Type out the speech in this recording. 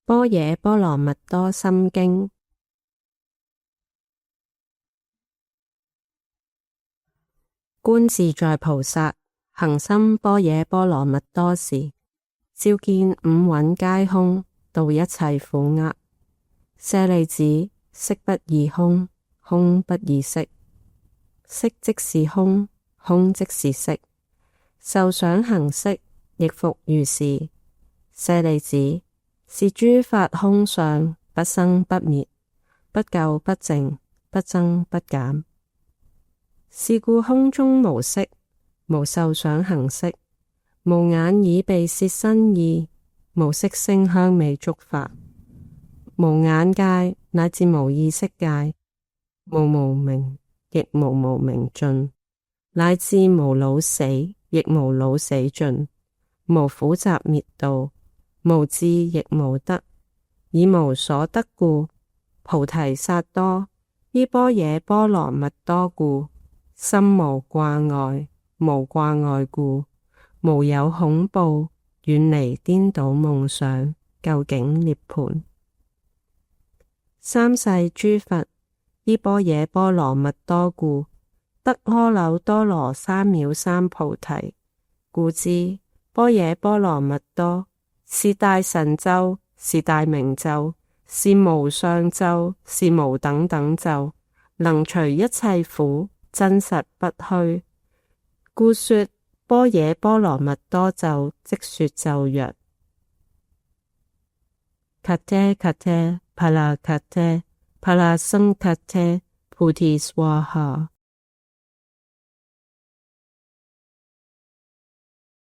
般若波羅蜜多心經。觀自在菩薩行深般若波羅蜜多時，照見五蘊皆空，度一切苦厄。舍利子，色不異空，空不異色，色即是空，空即是色，受想行識亦復如是。舍利子，是諸法空相，不生不滅，不垢不淨，不增不減。是故空中無色，無受想行識，無眼耳鼻舌身意，無色聲香味觸法，無眼界乃至無意識界，無無明亦無無明盡，乃至無老死亦無老死盡，無苦集滅道，無智亦無得，以無所得故，菩提薩埵依般若波羅蜜多故，心無掛礙，無掛礙故，無有恐怖，遠離顛倒夢想，究竟涅槃。三世諸佛依般若波羅蜜多故，得阿耨多羅三藐三菩提。故知般若波羅蜜多是大神咒，是大明咒，是無上咒，是無等等咒，能除一切苦，真實不虛。故說般若波羅蜜多咒，即說咒曰：揭諦揭諦，波羅揭諦，波羅僧揭諦，菩提薩埵。